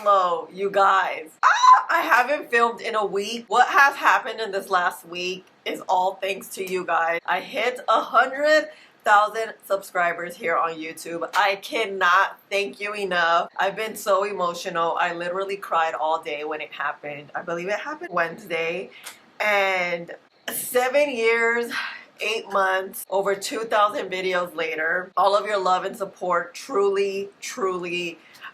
slow, you guys. I haven't filmed in a week. What has happened in this last week is all thanks to you guys. I hit 100,000 subscribers here on YouTube. I cannot thank you enough. I've been so emotional. I literally cried all day when it happened. I believe it happened Wednesday. And 7 years, 8 months, over 2,000 videos later, all of your love and support truly,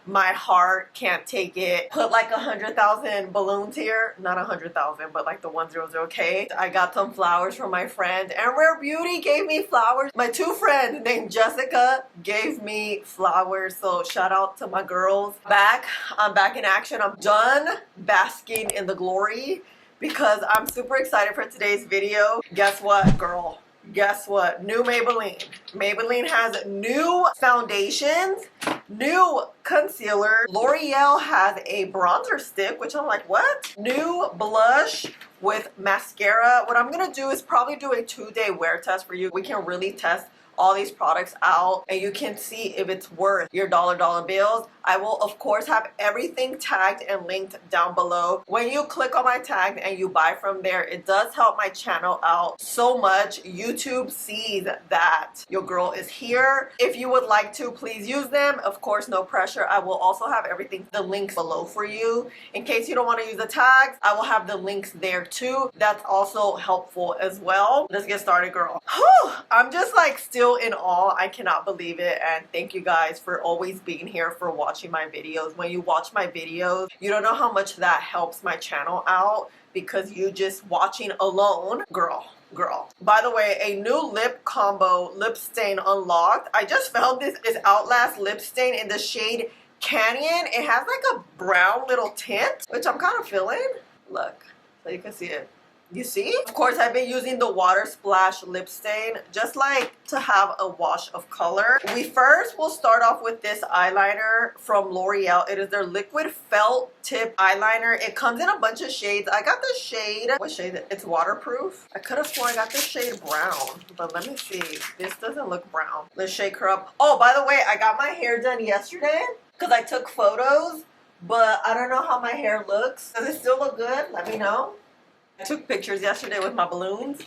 my heart can't take it. Put like 100,000 balloons here. Not 100,000, but like the 100K. I got some flowers from my friend, and Rare Beauty gave me flowers. My two friends named Jessica gave me flowers. So shout out to my girls. I'm back in action. I'm done basking in the glory because I'm super excited for today's video. Guess what, girl? Guess what? New Maybelline. Maybelline has new foundations, new concealer. L'Oréal has a bronzer stick, which I'm like, what? New blush with mascara. What I'm gonna do is probably do a 2-day wear test for you. We can really test all these products out and you can see if it's worth your dollar bills. I will of course have everything tagged and linked down below. When you click on my tag and you buy from there, it does help my channel out so much. YouTube sees that your girl is here. If you would like to, please use them. Of course, no pressure. I will also have everything, the links below for you. In case you don't want to use the tags, I will have the links there too. That's also helpful as well. Let's get started, girl. Whew, I'm just like still in awe. I cannot believe it. And thank you guys for always being here, for watching my videos. When you watch my videos, you don't know how much that helps my channel out, because you just watching alone, girl. By the way, a new lip combo lip stain unlocked. I just found this Outlast lip stain in the shade Canyon. It has like a brown little tint, which I'm kind of feeling. Look, so you can see it. You see? Of course, I've been using the Water Splash lip stain, just like to have a wash of color. We first will start off with this eyeliner from L'Oreal. It is their liquid felt tip eyeliner. It comes in a bunch of shades. I got the shade, what shade? It's waterproof. I could have sworn I got the shade brown, but let me see. This doesn't look brown. Let's shake her up. Oh, by the way, I got my hair done yesterday because I took photos, but I don't know how my hair looks. Does it still look good? Let me know. I took pictures yesterday with my balloons,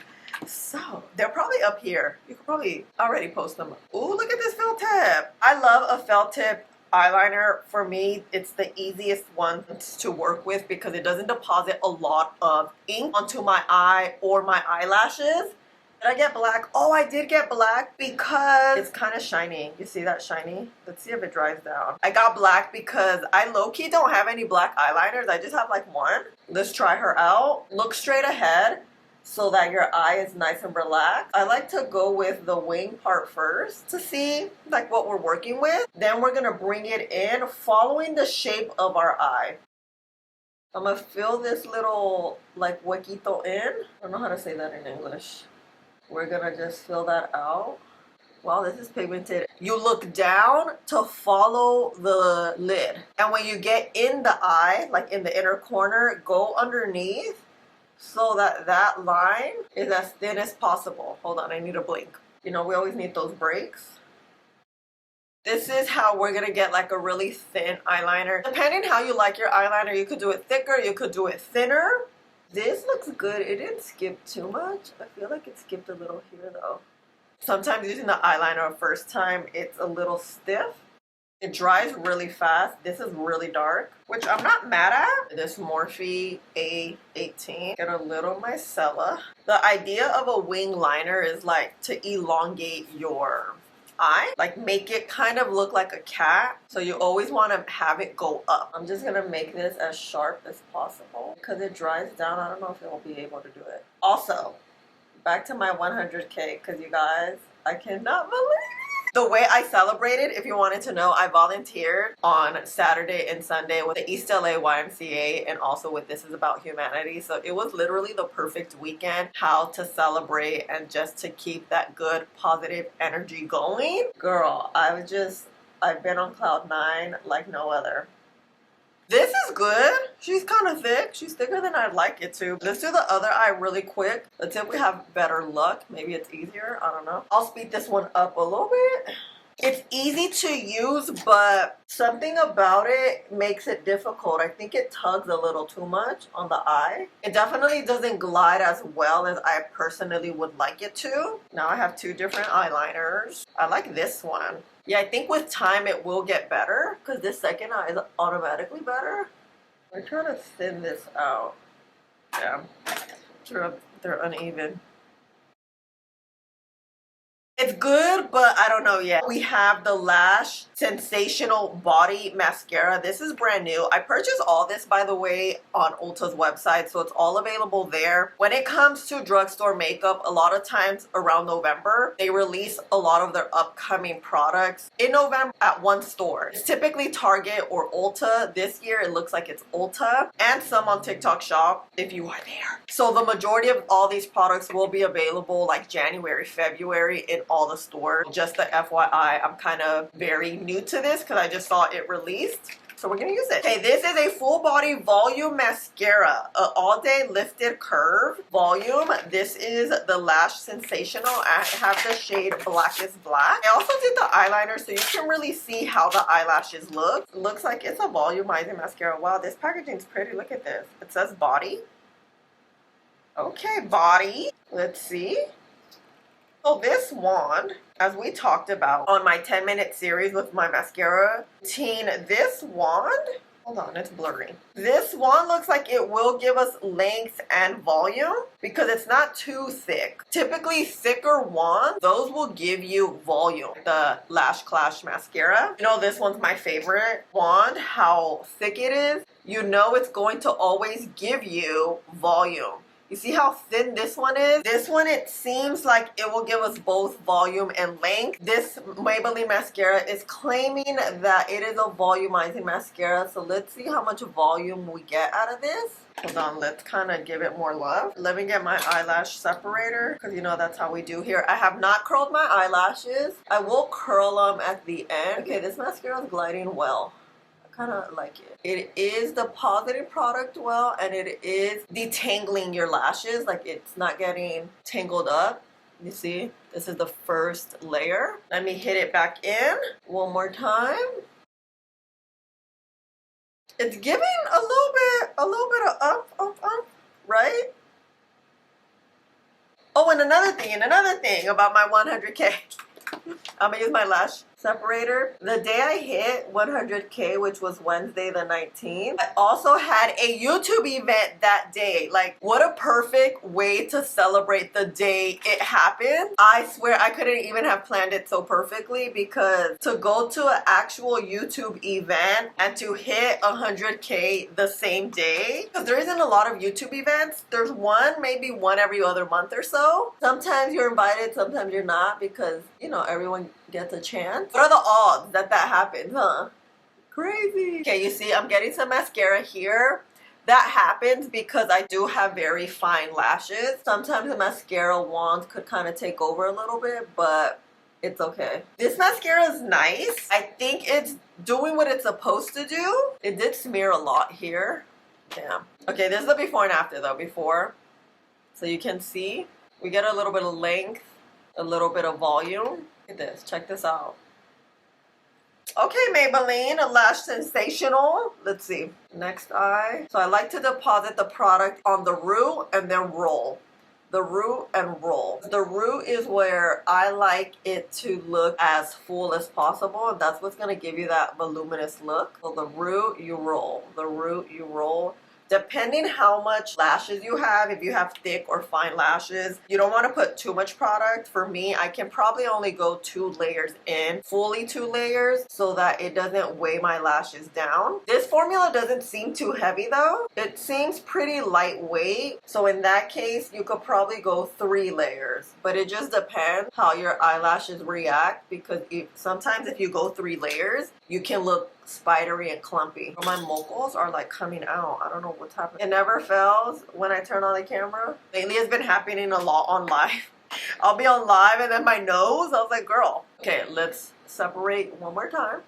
so they're probably up here. You could probably already post them. Ooh, look at this felt tip. I love a felt tip eyeliner. For me, it's the easiest one to work with because it doesn't deposit a lot of ink onto my eye or my eyelashes. Did I get black? Oh, I did get black because it's kind of shiny. You see that shiny? Let's see if it dries down. I got black because I low-key don't have any black eyeliners. I just have like one. Let's try her out. Look straight ahead so that your eye is nice and relaxed. I like to go with the wing part first to see like what we're working with. Then we're gonna bring it in following the shape of our eye. I'm gonna fill this little like huequito in. I don't know how to say that in English. We're gonna just fill that out. Wow, this is pigmented. You look down to follow the lid. And when you get in the eye, like in the inner corner, go underneath so that that line is as thin as possible. Hold on, I need a blink. You know, we always need those breaks. This is how we're gonna get like a really thin eyeliner. Depending how you like your eyeliner, you could do it thicker, you could do it thinner. This looks good. It didn't skip too much. I feel like it skipped a little here though. Sometimes using the eyeliner the first time, it's a little stiff. It dries really fast. This is really dark, which I'm not mad at. This Morphe A18. Get a little micellar. The idea of a wing liner is like to elongate your eye, like make it kind of look like a cat. So you always want to have it go up. I'm just gonna make this as sharp as possible because it dries down. I don't know if it will be able to do it. Also, back to my 100K, because you guys, I cannot believe it. The way I celebrated, if you wanted to know, I volunteered on Saturday and Sunday with the East LA YMCA and also with This Is About Humanity. So it was literally the perfect weekend how to celebrate and just to keep that good positive energy going. Girl, I've been on cloud 9 like no other. This is good. She's kind of thick. She's thicker than I'd like it to. Let's do the other eye really quick. Let's see if we have better luck. Maybe it's easier. I don't know. I'll speed this one up a little bit. It's easy to use, but something about it makes it difficult. I think it tugs a little too much on the eye. It definitely doesn't glide as well as I personally would like it to. Now I have two different eyeliners. I like this one. Yeah, I think with time it will get better because this second eye is automatically better. I'm trying to thin this out. Yeah, they're uneven. It's good, but I don't know yet. We have the Lash Sensational Body Mascara. This is brand new. I purchased all this, by the way, on Ulta's website, so it's all available there. When it comes to drugstore makeup, a lot of times around November, they release a lot of their upcoming products in November at one store. It's typically Target or Ulta. This year, it looks like it's Ulta, and some on TikTok Shop if you are there. So the majority of all these products will be available like January, February in all the stores. Just the FYI, I'm kind of very new to this because I just saw it released. So we're gonna use it. Okay, this is a full body volume mascara, an all day lifted curve volume. This is the Lash Sensational. I have the shade Blackest Black. I also did the eyeliner so you can really see how the eyelashes look. It looks like it's a volumizing mascara. Wow, this packaging's pretty. Look at this. It says body. Okay, body. Let's see. So this wand, as we talked about on my 10-minute series with my mascara routine, this wand, hold on, it's blurry. This wand looks like it will give us length and volume because it's not too thick. Typically thicker wands, those will give you volume. The Lash Clash mascara, you know, this one's my favorite wand, how thick it is. You know it's going to always give you volume. You see how thin this one is? This one, it seems like it will give us both volume and length. This Maybelline mascara is claiming that it is a volumizing mascara. So let's see how much volume we get out of this. Hold on, let's kind of give it more love. Let me get my eyelash separator because you know that's how we do here. I have not curled my eyelashes. I will curl them at the end. Okay, this mascara is gliding well. Kind of like it. It is depositing product well, and it is detangling your lashes. Like it's not getting tangled up. You see, this is the first layer. Let me hit it back in one more time. It's giving a little bit of right? Oh, and another thing about my 100K. I'm gonna use my lash separator. The day I hit 100K, which was Wednesday the 19th, I also had a YouTube event that day. Like, what a perfect way to celebrate the day it happened. I swear I couldn't even have planned it so perfectly because to go to an actual YouTube event and to hit 100K the same day, because there isn't a lot of YouTube events. There's one, maybe one every other month or so. Sometimes you're invited, sometimes you're not because, you know, everyone gets a chance. What are the odds that that happens, huh? Crazy. Okay, you see, I'm getting some mascara here. That happens because I do have very fine lashes. Sometimes the mascara wand could kind of take over a little bit, but it's okay. This mascara is nice. I think it's doing what it's supposed to do. It did smear a lot here. Damn. Okay, this is the before and after though. Before, so you can see, we get a little bit of length, a little bit of volume. Look at this, check this out. Okay, Maybelline, a Lash Sensational. Let's see, next eye. So I like to deposit the product on the root and then roll. The root and roll. The root is where I like it to look as full as possible, and that's what's gonna give you that voluminous look. So the root, you roll. The root, you roll. Depending how much lashes you have, if you have thick or fine lashes, you don't want to put too much product. For me, I can probably only go 2 layers in, fully 2 layers, so that it doesn't weigh my lashes down. This formula doesn't seem too heavy though. It seems pretty lightweight. So in that case, you could probably go 3 layers, but it just depends how your eyelashes react because sometimes if you go 3 layers, you can look spidery and clumpy. My mochos are like coming out. I don't know what's happening. It never fails when I turn on the camera. Lately it's been happening a lot on live. I'll be on live and then my nose, I was like, girl. Okay, let's separate one more time.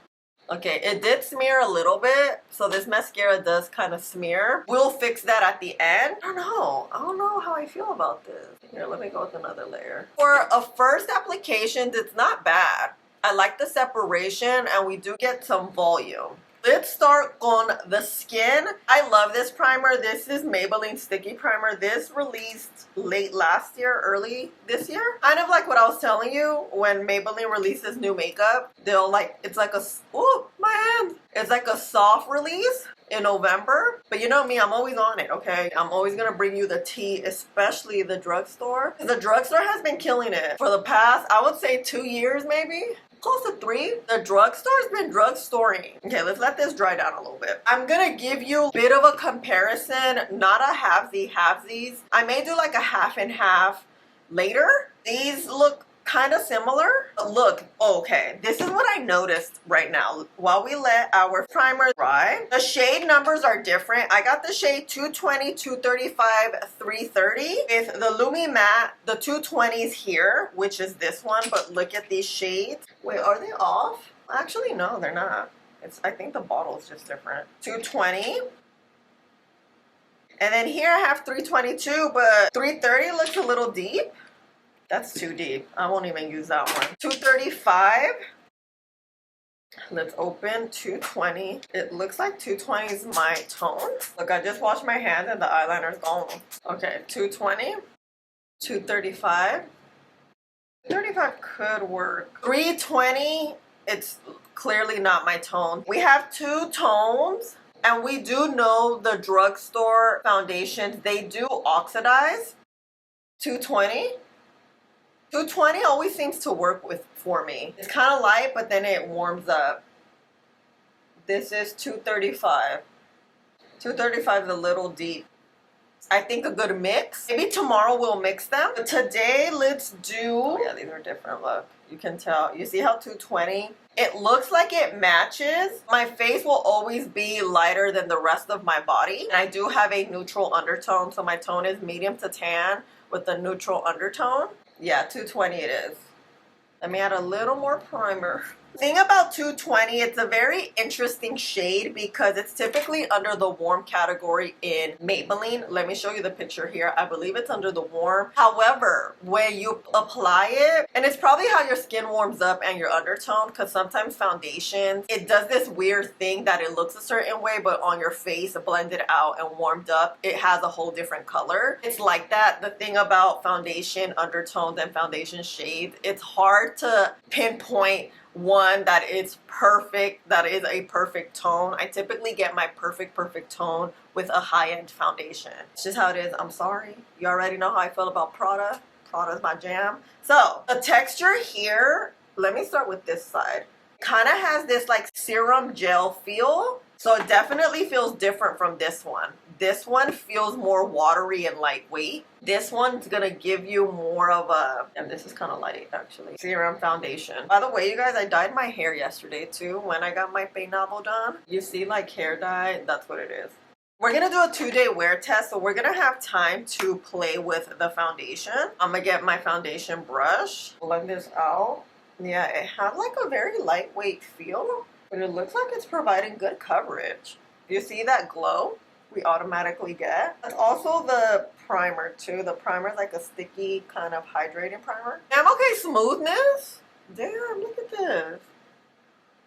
Okay, it did smear a little bit, so this mascara does kind of smear. We'll fix that at the end. I don't know how I feel about this. Here, let me go with another layer. For a first application, it's not bad. I like the separation, and we do get some volume. Let's start on the skin. I love this primer. This is Maybelline Sticky Primer. This released late last year, early this year. Kind of like what I was telling you, when Maybelline releases new makeup, they'll like, it's like a, oh, my hand. It's like a soft release in November. But you know me, I'm always on it, okay? I'm always gonna bring you the tea, especially the drugstore. The drugstore has been killing it for the past, I would say 2 years maybe. Close to 3. The drugstore's been drugstoring. Okay, let's let this dry down a little bit. I'm gonna give you a bit of a comparison, not a halvesies. I may do like a half and half later. These look kind of similar. But look, okay, this is what I noticed right now. While we let our primer dry, the shade numbers are different. I got the shade 220, 235, 330. With the Lumi Matte, the 220s here, which is this one, but look at these shades. Wait, are they off? Actually, no, they're not. I think the bottle is just different. 220. And then here I have 322, but 330 looks a little deep. That's too deep. I won't even use that one. 235. Let's open 220. It looks like 220 is my tone. Look, I just washed my hands and the eyeliner's gone. Okay, 220. 235. 235 could work. 320, it's clearly not my tone. We have 2 tones, and we do know the drugstore foundations, they do oxidize. 220. 220 always seems to work for me. It's kind of light, but then it warms up. This is 235. 235 is a little deep. I think a good mix. Maybe tomorrow we'll mix them. But today, let's do... Oh yeah, these are different. Look, you can tell. You see how 220? It looks like it matches. My face will always be lighter than the rest of my body. And I do have a neutral undertone, so my tone is medium to tan with a neutral undertone. Yeah, 220 it is. Let me add a little more primer. The thing about 220, it's a very interesting shade because it's typically under the warm category in Maybelline. Let me show you the picture here. I believe it's under the warm. However, when you apply it, and it's probably how your skin warms up and your undertone, because sometimes foundations, it does this weird thing that it looks a certain way, but on your face, blended out and warmed up, it has a whole different color. It's like that. The thing about foundation undertones and foundation shades, it's hard to pinpoint one that is perfect, that is a perfect tone. I typically get my perfect tone with a high-end foundation. It's just how it is. I'm sorry. You already know how I feel about Prada. Prada's my jam. So the texture here, let me start with this side. Kind of has this like serum gel feel. So it definitely feels different from this one. This one feels more watery and lightweight. This one's gonna give you more of a, and this is kind of light actually, serum foundation. By the way, you guys, I dyed my hair yesterday too when I got my peinado done. You see like hair dye, that's what it is. We're gonna do a 2-day wear test, so we're gonna have time to play with the foundation. I'm gonna get my foundation brush, blend this out. Yeah, it has like a very lightweight feel, but it looks like it's providing good coverage. You see that glow we automatically get? That's also the primer too. The primer is like a sticky kind of hydrating primer. Damn, okay, smoothness. Damn, look at this.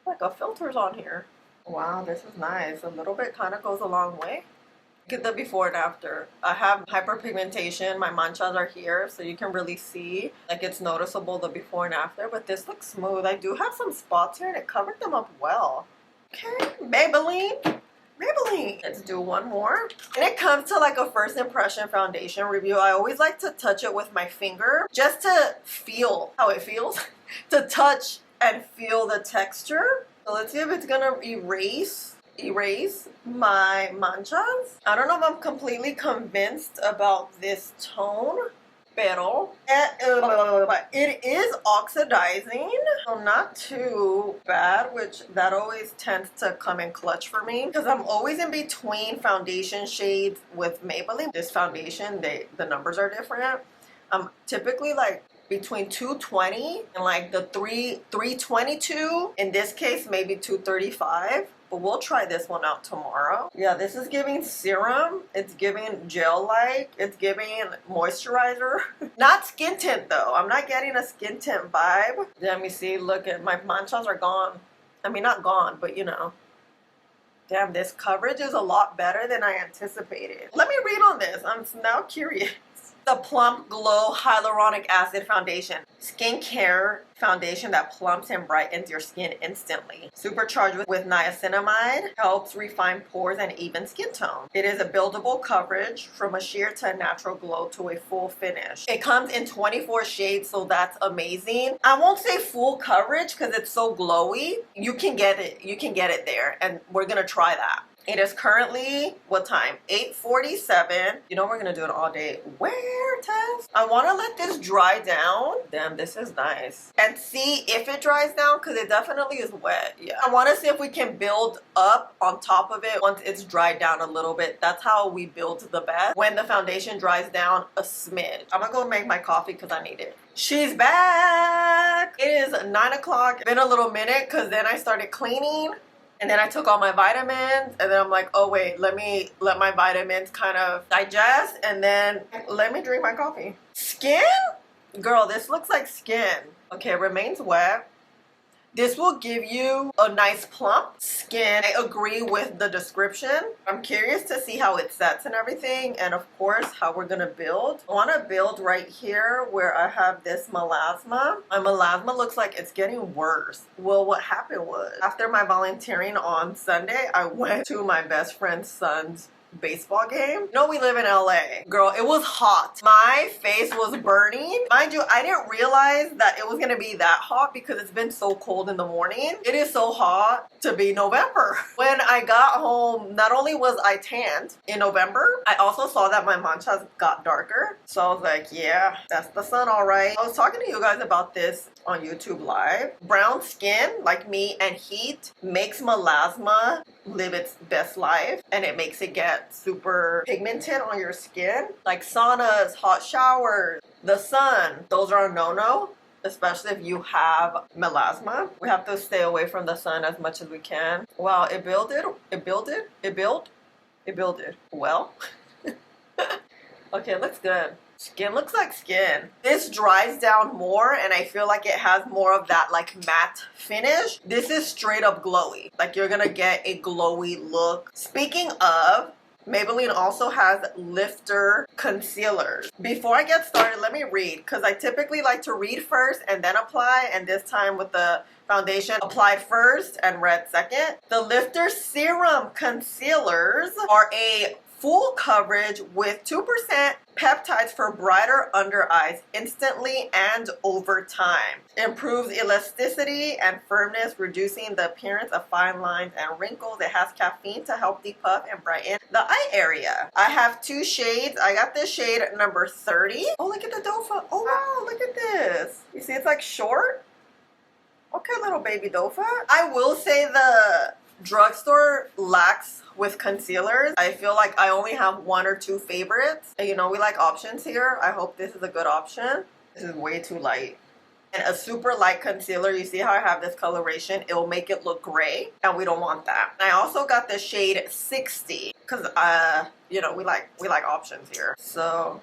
Like a filter's on here. Wow, this is nice. A little bit kind of goes a long way. Look at the before and after. I have hyperpigmentation. My manchas are here, so you can really see. Like it's noticeable the before and after, but this looks smooth. I do have some spots here and it covered them up well. Okay, Maybelline. Let's do one more. When it comes to like a first impression foundation review, I always like to touch it with my finger just to feel how it feels. To touch and feel the texture. So let's see if it's gonna erase my manchas. I don't know if I'm completely convinced about this tone, pero it is oxidizing, so not too bad, which that always tends to come in clutch for me because I'm always in between foundation shades with Maybelline. This foundation, the numbers are different. I'm typically like between 220 and like the 322. In this case, maybe 235. but we'll try this one out tomorrow. Yeah, this is giving serum. It's giving gel-like. It's giving moisturizer. Not skin tint though. I'm not getting a skin tint vibe. Let me see. Look at my manchas are gone. I mean, not gone, but you know. Damn, this coverage is a lot better than I anticipated. Let me read on this. I'm now curious. The Plump Glow Hyaluronic Acid Foundation. Skincare foundation that plumps and brightens your skin instantly. Supercharged with niacinamide, helps refine pores and even skin tone. It is a buildable coverage from a sheer to a natural glow to a full finish. It comes in 24 shades, so that's amazing. I won't say full coverage because it's so glowy. You can get it. You can get it there, and we're gonna try that. It is currently, what time? 8:47. You know we're gonna do it all day. Where, Tess? I wanna let this dry down. Damn, this is nice. And see if it dries down, because it definitely is wet. Yeah. I wanna see if we can build up on top of it once it's dried down a little bit. That's how we build the best. When the foundation dries down a smidge. I'm gonna go make my coffee because I need it. She's back! It is 9 o'clock. Been a little minute because then I started cleaning. And then I took all my vitamins, and then I'm like, oh wait, let my vitamins kind of digest, and then let me drink my coffee. Skin? Girl, this looks like skin. Okay, it remains wet. This will give you a nice plump skin. I agree with the description. I'm curious to see how it sets and everything, and of course how we're gonna build. I wanna build right here where I have this melasma. My melasma looks like it's getting worse. Well, what happened was, after my volunteering on Sunday, I went to my best friend's son's baseball game. You know, we live in LA. Girl, it was hot. My face was burning. Mind you, I didn't realize that it was gonna be that hot because it's been so cold in the morning. It is so hot to be November. When I got home, not only was I tanned in November, I also saw that my manchas got darker. So I was like, yeah, that's the sun, all right. I was talking to you guys about this on YouTube Live. Brown skin, like me, and heat makes melasma live its best life, and it makes it get super pigmented on your skin. Like saunas, hot showers, the sun, those are a no-no, especially if you have melasma. We have to stay away from the sun as much as we can. Wow, it builded. Well, okay, looks good. Skin looks like skin. This dries down more, and I feel like it has more of that like matte finish. This is straight up glowy. Like you're gonna get a glowy look. Speaking of, Maybelline also has lifter concealers. Before I get started, let me read, because I typically like to read first and then apply, and this time with the foundation, applied first and read second. The lifter serum concealers are a full coverage with 2% peptides for brighter under eyes instantly and over time. Improves elasticity and firmness, reducing the appearance of fine lines and wrinkles. It has caffeine to help depuff and brighten the eye area. I have 2 shades. I got this shade number 30. Oh, look at the dofa. Oh wow, look at this. You see it's like short? Okay, little baby dofa. I will say the drugstore lacks with concealers. I feel like I only have 1 or 2 favorites. And you know, we like options here. I hope this is a good option. This is way too light. And a super light concealer, you see how I have this coloration? It will make it look gray, and we don't want that. I also got the shade 60 because you know, we like options here. So,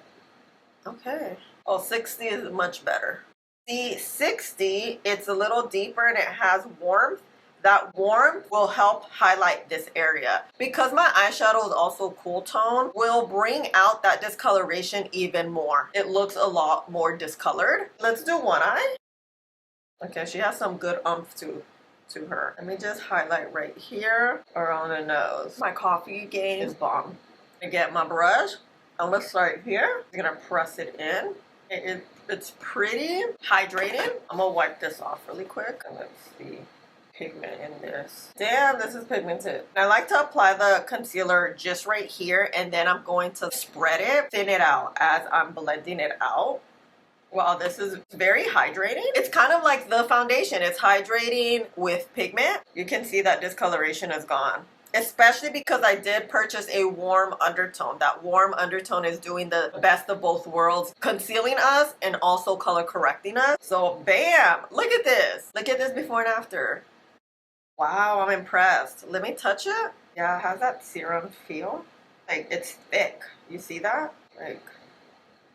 okay. Oh, 60 is much better. The 60, it's a little deeper and it has warmth. That warmth will help highlight this area. Because my eyeshadow is also cool tone, will bring out that discoloration even more. It looks a lot more discolored. Let's do one eye. Okay, she has some good oomph to her. Let me just highlight right here around the nose. My coffee game is bomb. I get my brush. I'm gonna start here. I'm gonna press it in. It's pretty hydrating. I'm gonna wipe this off really quick. And let's see. Pigment in this. Damn, this is pigmented. I like to apply the concealer just right here, and then I'm going to spread it, thin it out as I'm blending it out. Wow, this is very hydrating. It's kind of like the foundation. It's hydrating with pigment. You can see that discoloration is gone. Especially because I did purchase a warm undertone. That warm undertone is doing the best of both worlds, concealing us and also color correcting us. So bam, look at this. Look at this before and after. Wow, I'm impressed. Let me touch it. Yeah, it has that serum feel. Like, it's thick. You see that? Like,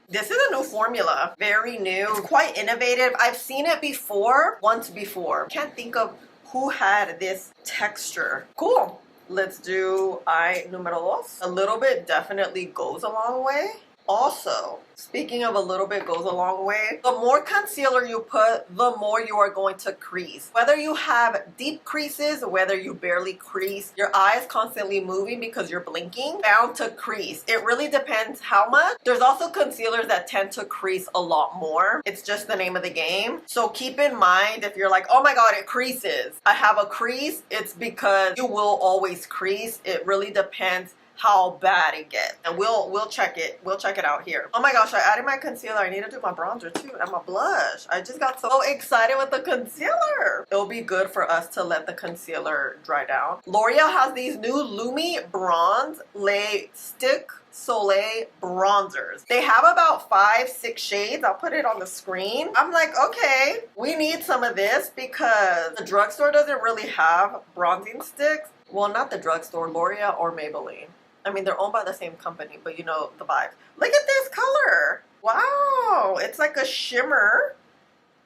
this is a new formula. Very new. It's quite innovative. I've seen it before, once before. Can't think of who had this texture. Cool. Let's do eye numero dos. A little bit definitely goes a long way. Also, speaking of a little bit goes a long way, the more concealer you put, the more you are going to crease. Whether you have deep creases, whether you barely crease, your eye is constantly moving because you're blinking, bound to crease. It really depends how much. There's also concealers that tend to crease a lot more. It's just the name of the game. So keep in mind, if you're like, oh my god, it creases, I have a crease, it's because you will always crease. It really depends how bad it gets, and we'll check it out here. Oh my gosh, I added my concealer. I need to do my bronzer too and my blush. I just got so excited with the concealer. It'll be good for us to let the concealer dry down. L'Oreal has these new Lumi Bronze Le Stick Soleil bronzers. They have about 5-6 shades. I'll put it on the screen. I'm like, okay, we need some of this because the drugstore doesn't really have bronzing sticks. Well, not the drugstore, L'Oreal or Maybelline. I mean, they're owned by the same company, but you know the vibe. Look at this color. Wow, it's like a shimmer.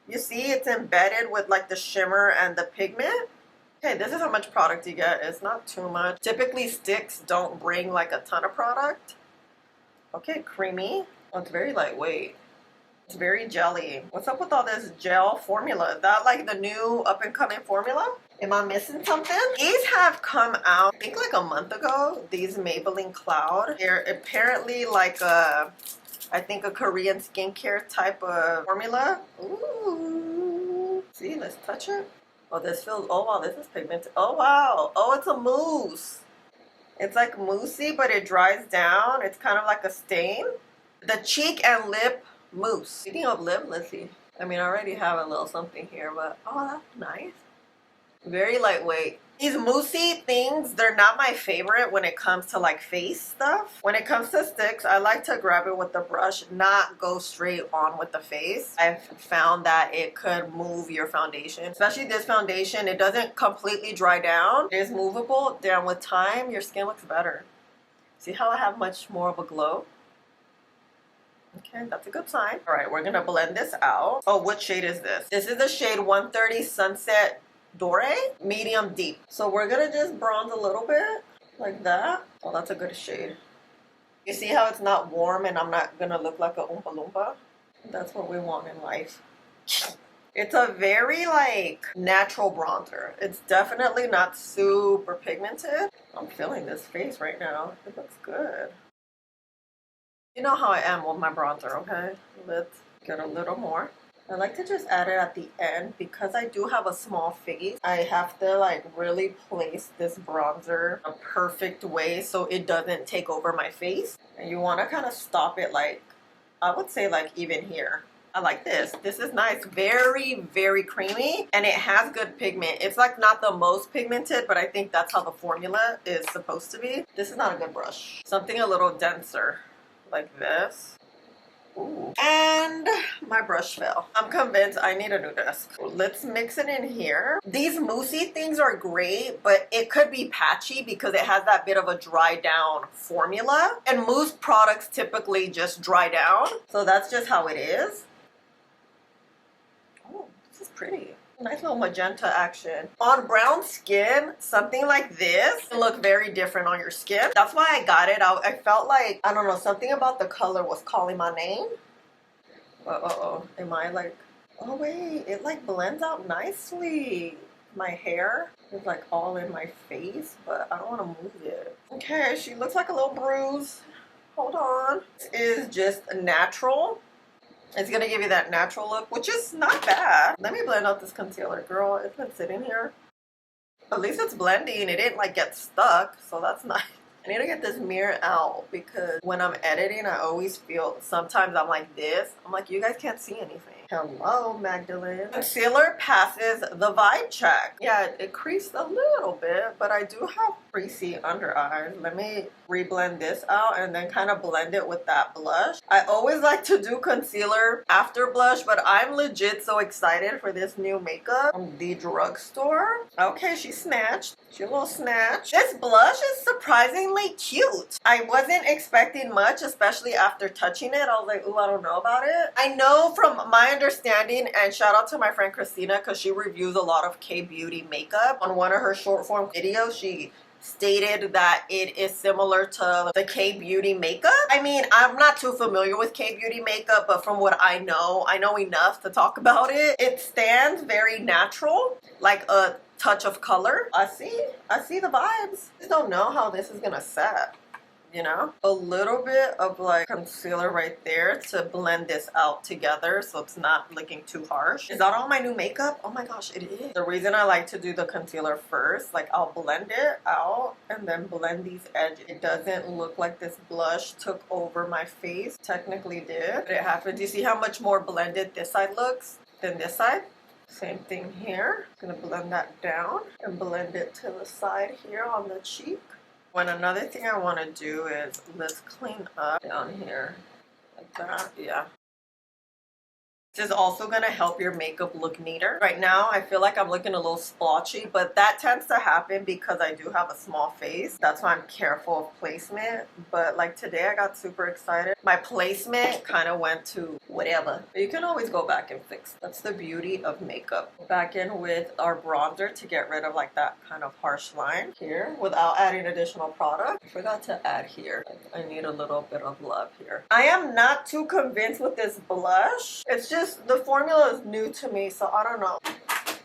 You see, it's embedded with like the shimmer and the pigment. Okay, this is how much product you get. It's not too much. Typically, sticks don't bring like a ton of product. Okay, creamy. Oh, it's very lightweight. It's very jelly. What's up with all this gel formula? Is that like the new up-and-coming formula? Am I missing something? These have come out, I think like a month ago. These Maybelline Cloud. They're apparently like a, I think a Korean skincare type of formula. Ooh. See, let's touch it. Oh, this feels, oh wow, this is pigmented. Oh wow. Oh, it's a mousse. It's like moussey, but it dries down. It's kind of like a stain. The cheek and lip mousse. Speaking of lip, let's see. I mean, I already have a little something here, but oh, that's nice. Very lightweight. These moussey things, they're not my favorite when it comes to like face stuff. When it comes to sticks, I like to grab it with the brush, not go straight on with the face. I've found that it could move your foundation. Especially this foundation, it doesn't completely dry down. It is movable. Then with time, your skin looks better. See how I have much more of a glow? Okay, that's a good sign. All right, we're gonna blend this out. Oh, what shade is this? This is the shade 130 Sunset Dore, medium deep. So we're gonna just bronze a little bit like that. Oh, that's a good shade. You see how it's not warm and I'm not gonna look like a Oompa Loompa? That's what we want in life. It's a very like natural bronzer. It's definitely not super pigmented. I'm feeling this face right now. It looks good. You know how I am with my bronzer, okay? Let's get a little more. I like to just add it at the end because I do have a small face. I have to like really place this bronzer a perfect way so it doesn't take over my face. And you want to kind of stop it like, I would say like even here. I like this. This is nice. Very, very creamy. And it has good pigment. It's like not the most pigmented, but I think that's how the formula is supposed to be. This is not a good brush. Something a little denser like this. Ooh. And my brush fell. I'm convinced I need a new desk. Let's mix it in here. These moussey things are great, but it could be patchy because it has that bit of a dry down formula. And mousse products typically just dry down. So that's just how it is. Oh, this is pretty. Nice little magenta action. On brown skin, something like this can look very different on your skin. That's why I got it. I felt like, I don't know, something about the color was calling my name. Am I like, oh wait, it like blends out nicely. My hair is like all in my face, but I don't want to move it. Okay, she looks like a little bruise. Hold on. This is just natural. It's going to give you that natural look, which is not bad. Let me blend out this concealer, girl. It's been sitting here. At least it's blending. It didn't like get stuck, so that's nice. I need to get this mirror out because when I'm editing, I always feel, sometimes I'm like this. I'm like, you guys can't see anything. Hello, Magdalene. Concealer passes the vibe check. Yeah, it creased a little bit, but I do have creasy under eyes. Let me reblend this out and then kind of blend it with that blush. I always like to do concealer after blush, but I'm legit so excited for this new makeup from the drugstore. Okay, she snatched. She a little snatch. This blush is surprisingly cute. I wasn't expecting much, especially after touching it. I was like, ooh, I don't know about it. I know from my understanding, and shout out to my friend Christina because she reviews a lot of K-beauty makeup. On one of her short form videos, she stated that it is similar to the K-beauty makeup. I mean, I'm not too familiar with K-beauty makeup, but from what I know enough to talk about it. It stands very natural, like a touch of color. I see the vibes. I just don't know how this is gonna set. You know, a little bit of like concealer right there to blend this out together so it's not looking too harsh. Is that all my new makeup? Oh my gosh, it is. The reason I like to do the concealer first, like I'll blend it out and then blend these edges. It doesn't look like this blush took over my face. Technically did, but it happened. Do you see how much more blended this side looks than this side? Same thing here. I'm gonna blend that down and blend it to the side here on the cheek. When another thing I want to do is let's clean up down here like that. Yeah. This is also going to help your makeup look neater. Right now, I feel like I'm looking a little splotchy, but that tends to happen because I do have a small face. That's why I'm careful of placement. But like today, I got super excited. My placement kind of went to whatever. But you can always go back and fix. That's the beauty of makeup. Back in with our bronzer to get rid of like that kind of harsh line here without adding additional product. I forgot to add here. I need a little bit of love here. I am not too convinced with this blush. It's just the formula is new to me, so I don't know.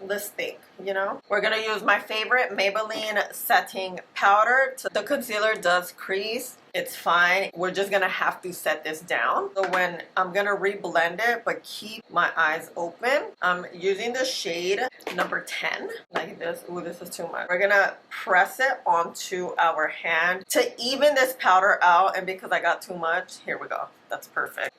Let's think, you know? We're gonna use my favorite Maybelline setting powder. The concealer does crease. It's fine. We're just gonna have to set this down. So when I'm gonna reblend it, but keep my eyes open, I'm using the shade number 10, like this. Ooh, this is too much. We're gonna press it onto our hand to even this powder out, and because I got too much, here we go. That's perfect.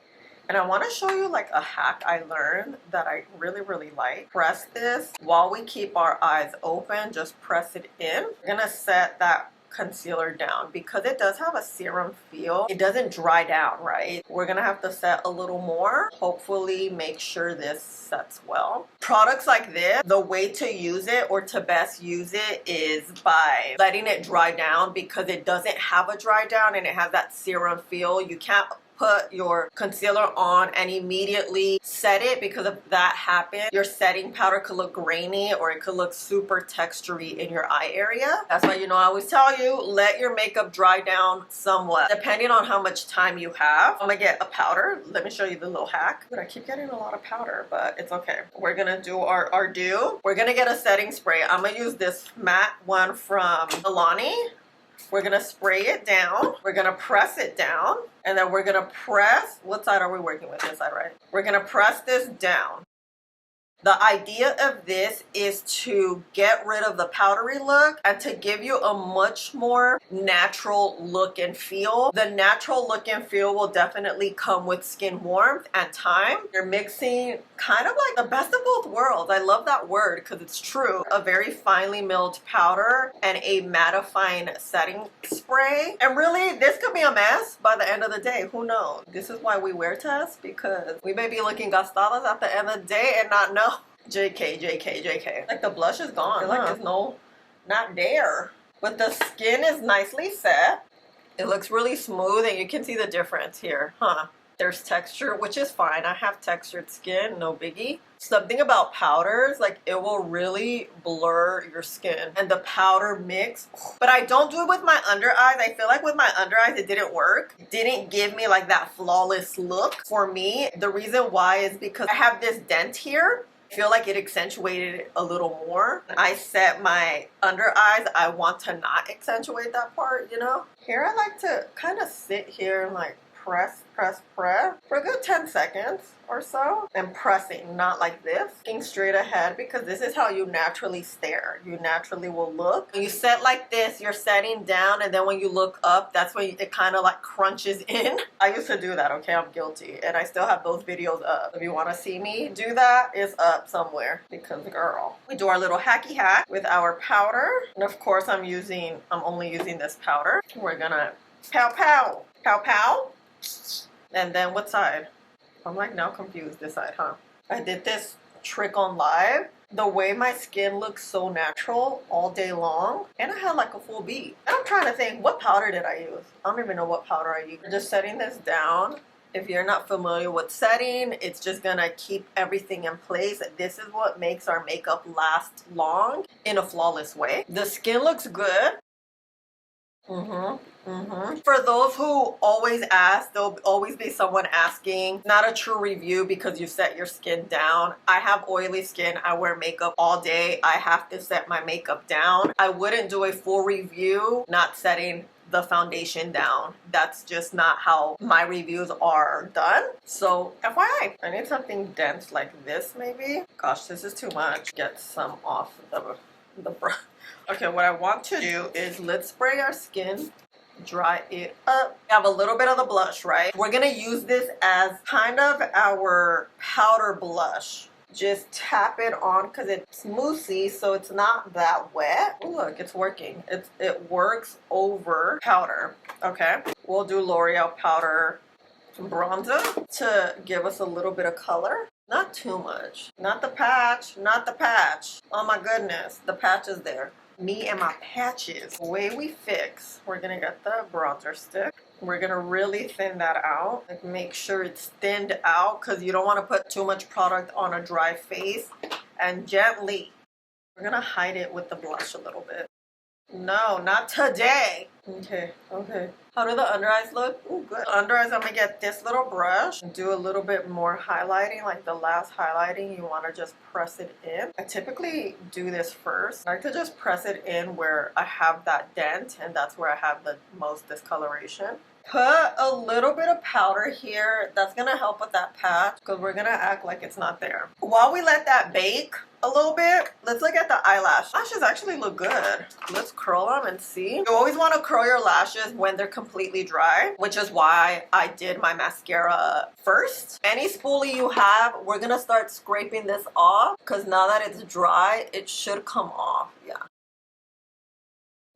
And I want to show you like a hack I learned that I really like. Press this while we keep our eyes open. Just press it in. We're going to set that concealer down because it does have a serum feel. It doesn't dry down, right? We're going to have to set a little more. Hopefully make sure this sets well. Products like this, the way to use it or to best use it is by letting it dry down because it doesn't have a dry down and it has that serum feel. You can't put your concealer on and immediately set it because if that happens, your setting powder could look grainy or it could look super textury in your eye area. That's why, you know, I always tell you, let your makeup dry down somewhat depending on how much time you have. I'm gonna get a powder. Let me show you the little hack. But I keep getting a lot of powder, but it's okay. We're gonna do our dew. We're gonna get a setting spray. I'm gonna use this matte one from Milani. We're gonna spray it down. We're gonna press it down. And then we're gonna press, what side are we working with? This side, right? We're gonna press this down. The idea of this is to get rid of the powdery look and to give you a much more natural look and feel. The natural look and feel will definitely come with skin warmth and time. You're mixing kind of like the best of both worlds. I love that word because it's true. A very finely milled powder and a mattifying setting spray. And really, this could be a mess by the end of the day. Who knows? This is why we wear tests, because we may be looking gastadas at the end of the day and not know. JK. Like the blush is gone. I feel like it's not there. But the skin is nicely set. It looks really smooth and you can see the difference here, huh? There's texture, which is fine. I have textured skin, no biggie. Something about powders, like it will really blur your skin and the powder mix. But I don't do it with my under eyes. I feel like with my under eyes, it didn't work. It didn't give me like that flawless look for me. The reason why is because I have this dent here. I feel like it accentuated it a little more. I set my under eyes. I want to not accentuate that part, you know? Here I like to kind of sit here and like press for a good 10 seconds or so. And pressing, not like this. Looking straight ahead, because this is how you naturally stare. You naturally will look. When you set like this, you're setting down, and then when you look up, that's when it kind of like crunches in. I used to do that, okay? I'm guilty. And I still have those videos up. If you want to see me do that, it's up somewhere. Because girl. We do our little hacky hack with our powder. And of course, I'm only using this powder. We're gonna pow pow. Pow pow. And then what side? I'm like now confused. This side, huh? I did this trick on live. The way my skin looks so natural all day long. And I had like a full beat. And I'm trying to think, what powder did I use? I don't even know what powder I used. Just setting this down. If you're not familiar with setting, it's just gonna keep everything in place. This is what makes our makeup last long in a flawless way. The skin looks good. For those who always ask, there'll always be someone asking, not a true review because you set your skin down. I have oily skin. I wear makeup all day. I have to set my makeup down. I wouldn't do a full review not setting the foundation down. That's just not how my reviews are done. So FYI, I need something dense like this maybe. Gosh, this is too much. Get some off the brush. Okay, what I want to do is let's spray our skin, dry it up. We have a little bit of the blush, right? We're gonna use this as kind of our powder blush. Just tap it on because it's moussey, so it's not that wet. Ooh, look, it's working. It works over powder. Okay, we'll do L'Oréal powder bronzer to give us a little bit of color. Not too much. Not the patch, not the patch. Oh my goodness, the patch is there. Me and my patches. The way we fix, we're gonna get the bronzer stick. We're gonna really thin that out. Like make sure it's thinned out because you don't want to put too much product on a dry face. And gently, we're gonna hide it with the blush a little bit. No, not today. Okay. How do the under eyes look? Ooh, good. Under eyes, I'm gonna get this little brush and do a little bit more highlighting. Like the last highlighting, you wanna just press it in. I typically do this first. I like to just press it in where I have that dent, and that's where I have the most discoloration. Put a little bit of powder here. That's gonna help with that patch because we're gonna act like it's not there. While we let that bake a little bit, let's look at the eyelash. Lashes actually look good. Let's curl them and see. You always want to curl your lashes when they're completely dry, which is why I did my mascara first. Any spoolie you have, we're gonna start scraping this off because now that it's dry, it should come off. Yeah.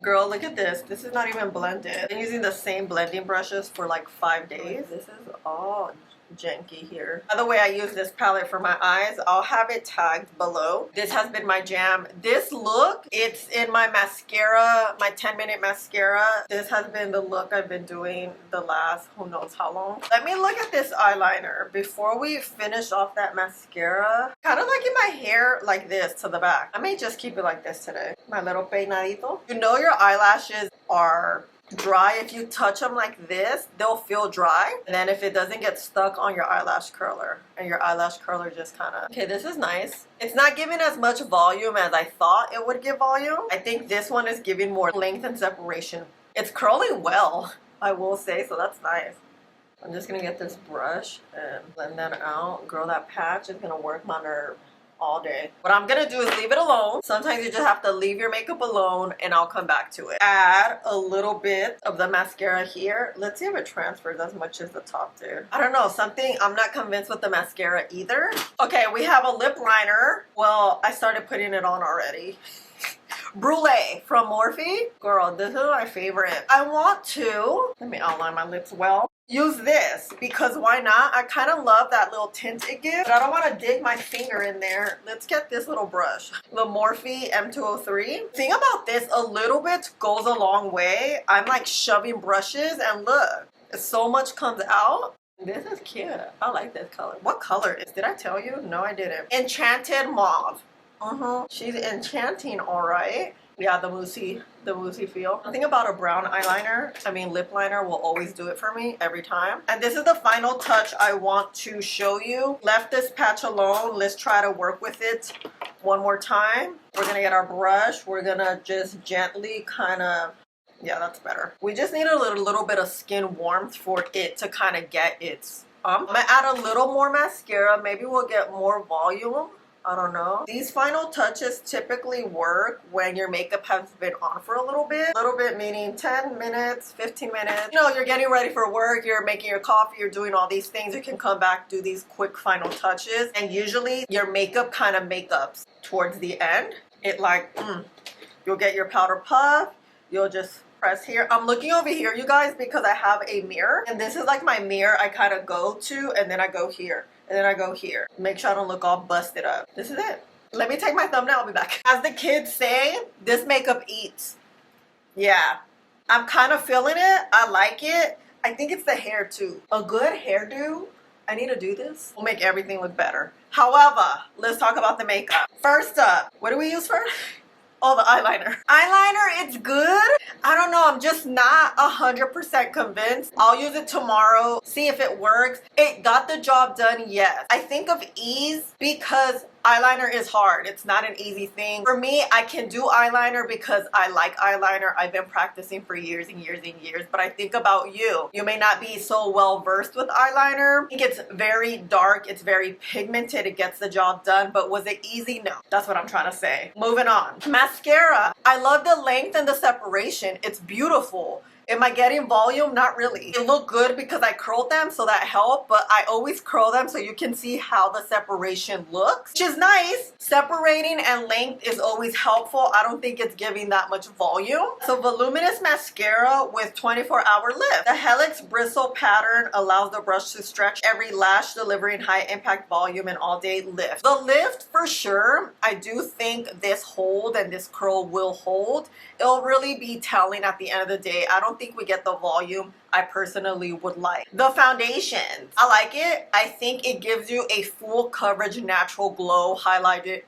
Girl, look at this. This is not even blended. I've been using the same blending brushes for like 5 days. This is all janky here. By the way, I use this palette for my eyes. I'll have it tagged below. This has been my jam. This look, it's in my mascara, my 10-minute mascara. This has been the look I've been doing the last who knows how long. Let me look at this eyeliner before we finish off that mascara. Kind of liking my hair like this to the back. I may just keep it like this today. My little peinadito. You know your eyelashes are dry. If you touch them like this, they'll feel dry, and then if it doesn't get stuck on your eyelash curler, and your eyelash curler just kind of, okay, this is nice. It's not giving as much volume as I thought it would give volume. I think this one is giving more length and separation. It's curling well, I will say, so that's nice. I'm just gonna get this brush and blend that out. Girl, that patch is gonna work my nerve all day. What I'm gonna do is leave it alone. Sometimes you just have to leave your makeup alone and I'll come back to it. Add a little bit of the mascara here. Let's see if it transfers as much as the top did. I don't know, something, I'm not convinced with the mascara either. Okay, we have a lip liner. Well, I started putting it on already. Brulee from Morphe. Girl, this is my favorite. I want to, let me outline my lips well. Use this because why not? I kind of love that little tint it gives, but I don't want to dig my finger in there. Let's get this little brush, the Morphe M203. Thing about this, a little bit goes a long way. I'm like shoving brushes and look, so much comes out. This is cute. I like this color. What color is? Did I tell you? No, I didn't. Enchanted Mauve. She's enchanting, all right. Yeah, the moussey feel. Something about a brown eyeliner, lip liner will always do it for me every time. And this is the final touch I want to show you. Left this patch alone. Let's try to work with it one more time. We're gonna get our brush. We're gonna just gently kind of Yeah, that's better. We just need a little bit of skin warmth for it to kind of get its I'm gonna add a little more mascara. Maybe we'll get more volume. I don't know. These final touches typically work when your makeup has been on for a little bit. A little bit meaning 10 minutes, 15 minutes. You know, you're getting ready for work, you're making your coffee, you're doing all these things. You can come back, do these quick final touches. And usually your makeup kind of makeups towards the end. It like, you'll get your powder puff. You'll just press here. I'm looking over here, you guys, because I have a mirror. And this is like my mirror I kind of go to, and then I go here. And then I go here. Make sure I don't look all busted up. This is it. Let me take my thumbnail. I'll be back. As the kids say, this makeup eats. Yeah. I'm kind of feeling it. I like it. I think it's the hair too. A good hairdo, I need to do this, will make everything look better. However, let's talk about the makeup. First up, what do we use first? Oh, the eyeliner. Eyeliner, it's good. I don't know. I'm just not 100% convinced. I'll use it tomorrow, see if it works. It got the job done, yes. I think of ease because eyeliner is hard. It's not an easy thing. For me, I can do eyeliner because I like eyeliner. I've been practicing for years and years and years. But I think about you. You may not be so well versed with eyeliner. I think it's very dark. It's very pigmented. It gets the job done. But was it easy? No. That's what I'm trying to say. Moving on. Mascara. I love the length and the separation. It's beautiful. Am I getting volume? Not really. It looked good because I curled them, so that helped, but I always curl them so you can see how the separation looks, which is nice. Separating and length is always helpful. I don't think it's giving that much volume. So voluminous mascara with 24-hour lift. The helix bristle pattern allows the brush to stretch every lash, delivering high impact volume and all day lift. The lift for sure, I do think this hold and this curl will hold. It'll really be telling at the end of the day. I don't think we get the volume I personally would like. The foundation, I like it. I think it gives you a full coverage, natural glow, hydrated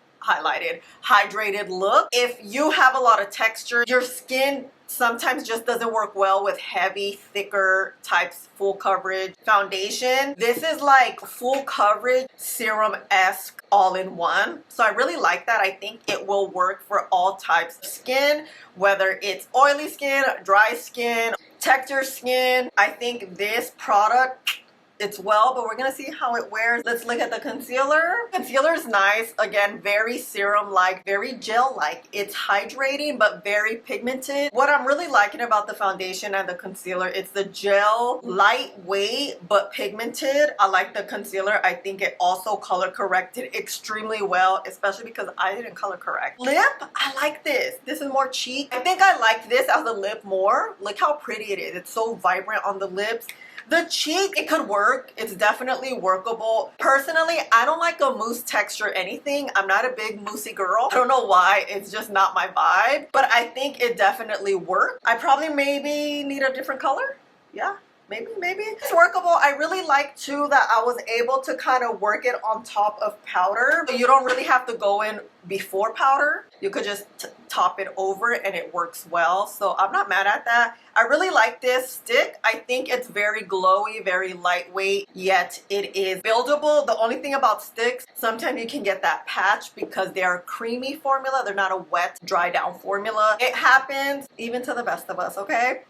look. If you have a lot of texture, your skin sometimes just doesn't work well with heavy, thicker types, full coverage foundation. This is like full coverage, serum-esque, all in one. So I really like that. I think it will work for all types of skin, whether it's oily skin, dry skin, texture skin. I think this product, it's well, but we're gonna see how it wears. Let's look at the concealer. Concealer is nice. Again, very serum-like, very gel-like. It's hydrating, but very pigmented. What I'm really liking about the foundation and the concealer, it's the gel, lightweight, but pigmented. I like the concealer. I think it also color corrected extremely well, especially because I didn't color correct. Lip, I like this. This is more cheek. I think I like this as a lip more. Look how pretty it is. It's so vibrant on the lips. The cheek, it could work. It's definitely workable. Personally, I don't like a mousse texture anything. I'm not a big moussey girl. I don't know why. It's just not my vibe. But I think it definitely works. I probably maybe need a different color. Yeah. Maybe. It's workable. I really like too that I was able to kind of work it on top of powder. So you don't really have to go in before powder. You could just top it over and it works well. So I'm not mad at that. I really like this stick. I think it's very glowy, very lightweight, yet it is buildable. The only thing about sticks, sometimes you can get that patch because they are a creamy formula. They're not a wet, dry down formula. It happens even to the best of us, okay?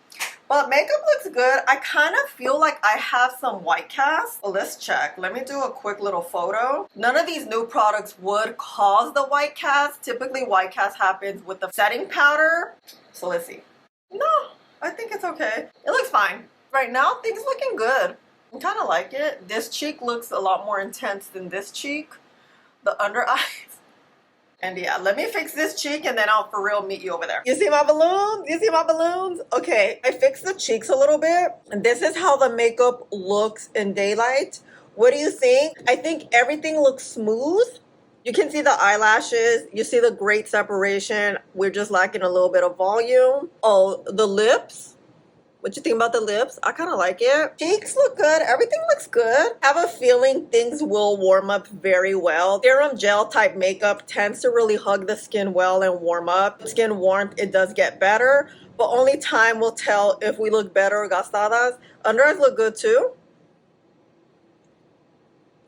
But makeup looks good. I kind of feel like I have some white cast. Well, let's check. Let me do a quick little photo. None of these new products would cause the white cast. Typically, white cast happens with the setting powder. So let's see. No, I think it's okay. It looks fine. Right now, things looking good. I kind of like it. This cheek looks a lot more intense than this cheek. The under eyes. And yeah, let me fix this cheek and then I'll for real meet you over there. You see my balloons? You see my balloons? Okay, I fixed the cheeks a little bit. And this is how the makeup looks in daylight. What do you think? I think everything looks smooth. You can see the eyelashes. You see the great separation. We're just lacking a little bit of volume. Oh, the lips. What you think about the lips? I kind of like it. Cheeks look good. Everything looks good. I have a feeling things will warm up very well. Serum gel type makeup tends to really hug the skin well and warm up. Skin warmth, it does get better, but only time will tell if we look better or gastadas. Under eyes look good too.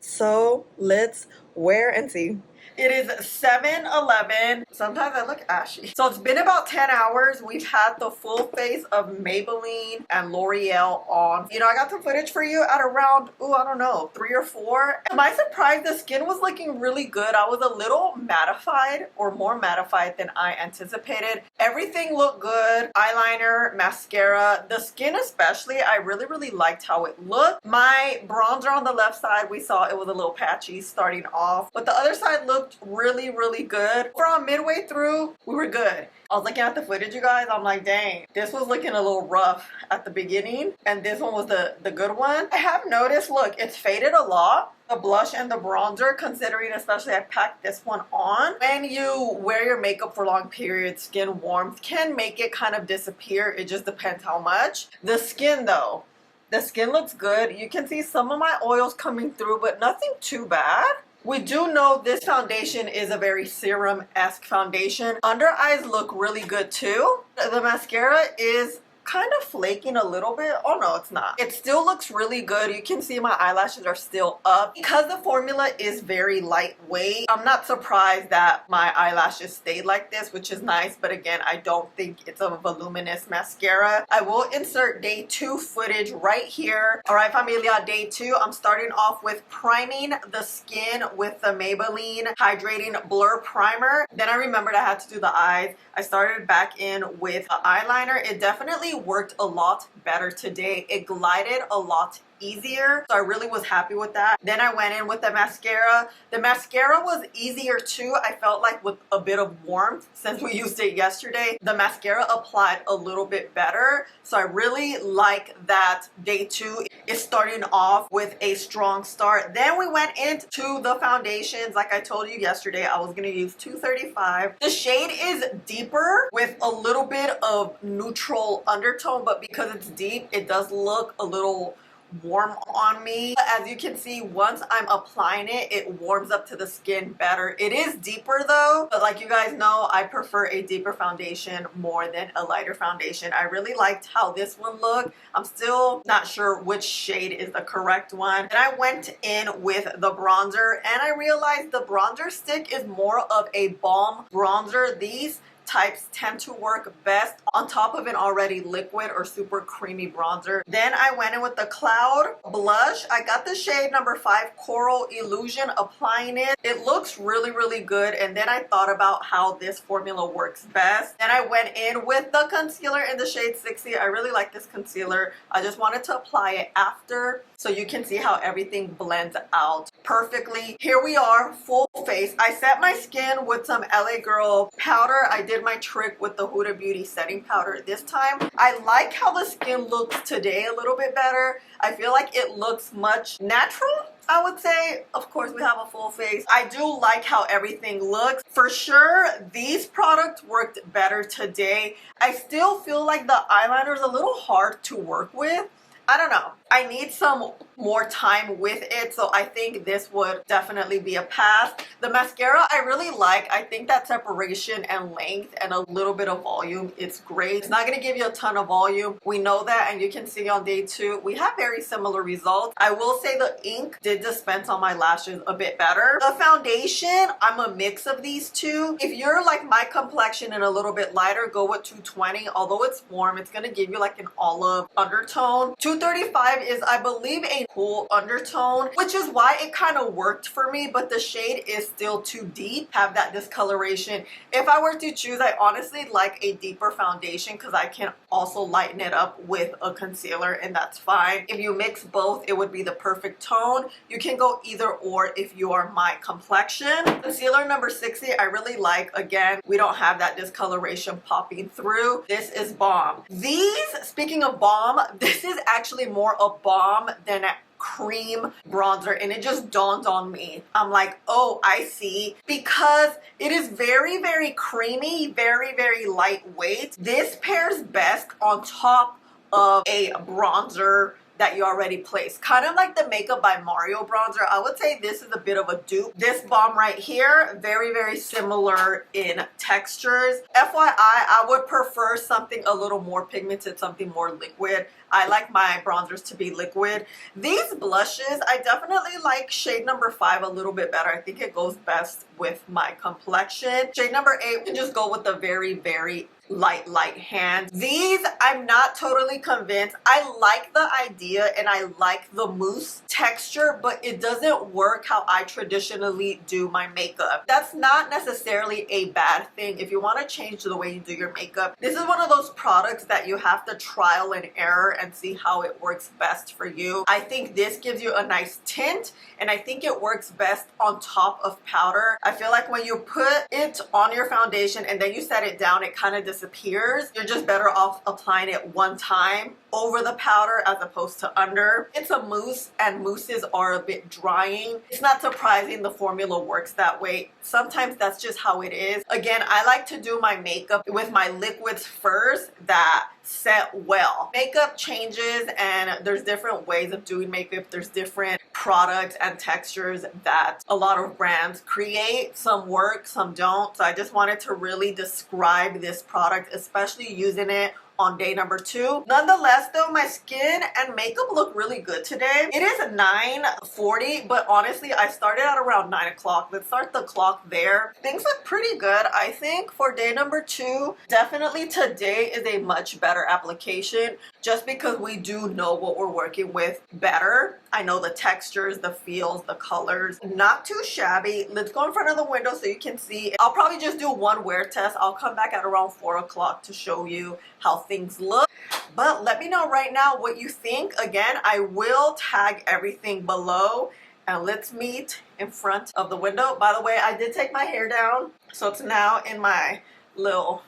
So let's wear and see. It is 7:11. Sometimes I look ashy. So it's been about 10 hours. We've had the full face of Maybelline and L'Oreal on. You know, I got some footage for you at around, I don't know, 3 or 4. Am I surprised? The skin was looking really good. I was a little mattified, or more mattified than I anticipated. Everything looked good. Eyeliner, mascara, the skin especially, I really liked how it looked. My bronzer on the left side, we saw it was a little patchy starting off, but the other side looked really good. From midway through, we were good. I was looking at the footage, you guys. I'm like, dang, this was looking a little rough at the beginning, and this one was the good one. I have noticed, look, it's faded a lot. The blush and the bronzer, considering especially I packed this one on. When you wear your makeup for long periods, skin warmth can make it kind of disappear. It just depends how much. The skin though, the skin looks good. You can see some of my oils coming through, but nothing too bad. We do know this foundation is a very serum-esque foundation. Under eyes look really good too. The mascara is kind of flaking a little bit. Oh no, it's not. It still looks really good. You can see my eyelashes are still up. Because the formula is very lightweight, I'm not surprised that my eyelashes stayed like this, which is nice. But again, I don't think it's a voluminous mascara. I will insert day 2 footage right here. All right, Familia, day 2. I'm starting off with priming the skin with the Maybelline Hydrating Blur Primer. Then I remembered I had to do the eyes. I started back in with the eyeliner. It definitely worked a lot better today. It glided a lot easier, so I really was happy with that. Then I went in with the mascara. The mascara was easier too. I felt like with a bit of warmth since we used it yesterday. The mascara applied a little bit better, so I really like that day 2 is starting off with a strong start. Then we went into the foundations. Like I told you yesterday, I was going to use 235. The shade is deeper with a little bit of neutral undertone, but because it's deep, it does look a little warm on me. As you can see, once I'm applying it, it warms up to the skin better. It is deeper though, but like you guys know, I prefer a deeper foundation more than a lighter foundation. I really liked how this one looked. I'm still not sure which shade is the correct one. And I went in with the bronzer, and I realized the bronzer stick is more of a balm bronzer. These types tend to work best on top of an already liquid or super creamy bronzer. Then I went in with the Cloud blush. I got the shade number 5 Coral Illusion, applying it. It looks really good, and then I thought about how this formula works best. Then I went in with the concealer in the shade 60. I really like this concealer. I just wanted to apply it after so you can see how everything blends out perfectly. Here we are, full face. I set my skin with some LA Girl powder. I did my trick with the Huda Beauty setting powder this time. I like how the skin looks today a little bit better. I feel like it looks much natural, I would say. Of course, we have a full face. I do like how everything looks. For sure, these products worked better today. I still feel like the eyeliner is a little hard to work with. I don't know. I need some more time with it, so I think this would definitely be a pass. The mascara I really like. I think that separation and length and a little bit of volume, it's great. It's not going to give you a ton of volume. We know that, and you can see on day 2 we have very similar results. I will say the ink did dispense on my lashes a bit better. The foundation, I'm a mix of these two. If you're like my complexion and a little bit lighter, go with 220. Although it's warm, it's going to give you like an olive undertone. 235 is, I believe, a cool undertone, which is why it kind of worked for me, but the shade is still too deep, have that discoloration. If I were to choose, I honestly like a deeper foundation because I can also lighten it up with a concealer, and that's fine. If you mix both, it would be the perfect tone. You can go either or if you are my complexion. Concealer number 60, I really like. Again, we don't have that discoloration popping through. This is bomb. These, speaking of bomb, this is actually more a bomb than a cream bronzer, and it just dawned on me. I'm like, oh, I see, because it is very creamy, very lightweight. This pairs best on top of a bronzer that you already placed. Kind of like the Makeup by Mario bronzer. I would say this is a bit of a dupe. This balm right here, very, very similar in textures. FYI, I would prefer something a little more pigmented, something more liquid. I like my bronzers to be liquid. These blushes, I definitely like shade number 5 a little bit better. I think it goes best with my complexion. Shade number 8, we can just go with the very, very light hand. These, I'm not totally convinced. I like the idea and I like the mousse texture, but it doesn't work how I traditionally do my makeup. That's not necessarily a bad thing. If you want to change the way you do your makeup, this is one of those products that you have to trial and error and see how it works best for you. I think this gives you a nice tint, and I think it works best on top of powder. I feel like when you put it on your foundation and then you set it down, it kind of disappears. You're just better off applying it one time over the powder as opposed to under. It's a mousse, and mousses are a bit drying. It's not surprising the formula works that way. Sometimes that's just how it is. Again, I like to do my makeup with my liquids first that set well. Makeup changes and there's different ways of doing makeup. There's different products and textures that a lot of brands create. Some work, some don't. So I just wanted to really describe this product, especially using it on day number 2. Nonetheless though, my skin and makeup look really good today. It is 9:40, but honestly I started at around 9 o'clock. Let's start the clock there. Things look pretty good, I think, for day number 2. Definitely today is a much better application just because we do know what we're working with better. I know the textures, the feels, the colors. Not too shabby. Let's go in front of the window so you can see. I'll probably just do one wear test. I'll come back at around 4 o'clock to show you how things look. But let me know right now what you think. Again, I will tag everything below, and let's meet in front of the window. By the way, I did take my hair down, so it's now in my little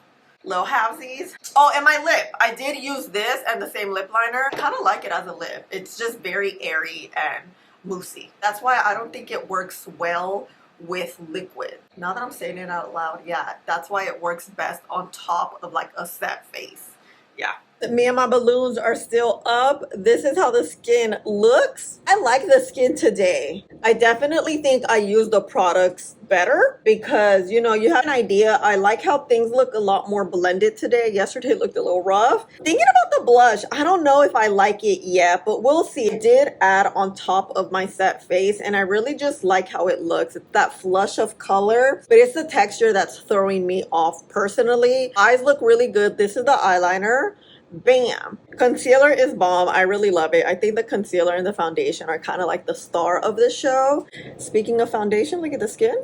halvesies. Oh, and my lip. I did use this and the same lip liner. I kind of like it as a lip. It's just very airy and moussey. That's why I don't think it works well with liquid. Now that I'm saying it out loud, yeah, that's why it works best on top of like a set face. Yeah. Me and my balloons are still up. This is how the skin looks. I like the skin today. I definitely think I use the products better because, you know, you have an idea. I like how things look a lot more blended today. Yesterday it looked a little rough. Thinking about the blush, I don't know if I like it yet, but we'll see. It did add on top of my set face, and I really just like how it looks. It's that flush of color, but it's the texture that's throwing me off personally. Eyes look really good. This is the eyeliner. Bam. Concealer is bomb. I really love it. I think the concealer and the foundation are kind of like the star of the show. Speaking of foundation, look at the skin.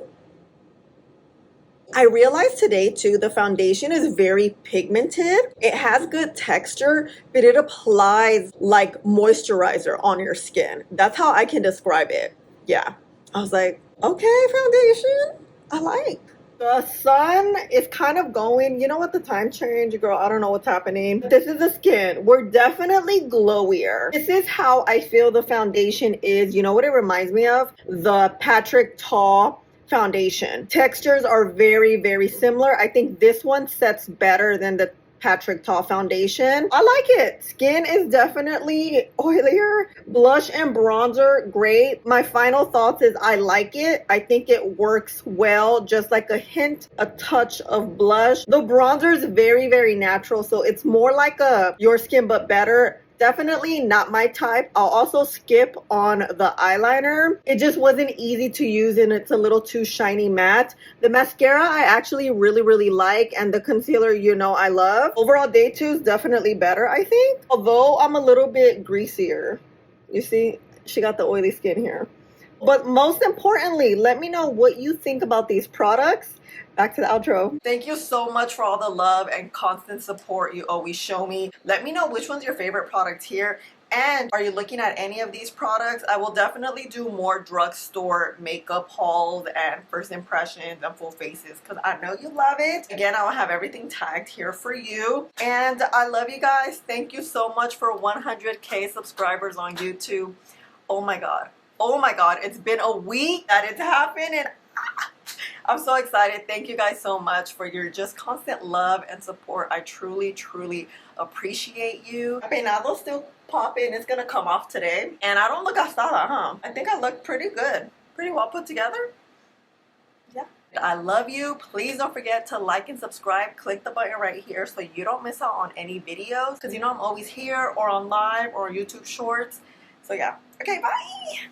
I realized today too, the foundation is very pigmented. It has good texture, but it applies like moisturizer on your skin. That's how I can describe it. Yeah. I was like, okay, foundation, I like. The sun is kind of going, you know what, the time change, girl, I don't know what's happening. This is the skin. We're definitely glowier. This is how I feel the foundation is. You know what it reminds me of? The Patrick Ta foundation. Textures are very, very similar. I think this one sets better than the Patrick Ta foundation. I like it. Skin is definitely oilier. Blush and bronzer, great. My final thoughts is I like it. I think it works well, just like a hint, a touch of blush. The bronzer is very, very natural, so it's more like a your skin but better. Definitely not my type. I'll also skip on the eyeliner. It just wasn't easy to use and it's a little too shiny matte. The mascara I actually really like, and the concealer, you know, I love. Overall, day 2 is definitely better, I think. Although I'm a little bit greasier. You see, she got the oily skin here. But most importantly, let me know what you think about these products. Back to the outro. Thank you so much for all the love and constant support you always show me. Let me know which one's your favorite product here. And are you looking at any of these products? I will definitely do more drugstore makeup hauls and first impressions and full faces because I know you love it. Again, I will have everything tagged here for you. And I love you guys. Thank you so much for 100K subscribers on YouTube. Oh my God. Oh my God. It's been a week that it's happened, and I'm so excited. Thank you guys so much for your just constant love and support. I truly, truly appreciate you. My peinado's still popping. It's gonna come off today. And I don't look gastada, huh? I think I look pretty good. Pretty well put together. Yeah. I love you. Please don't forget to like and subscribe. Click the button right here so you don't miss out on any videos. Because you know I'm always here or on live or YouTube shorts. So yeah. Okay, bye.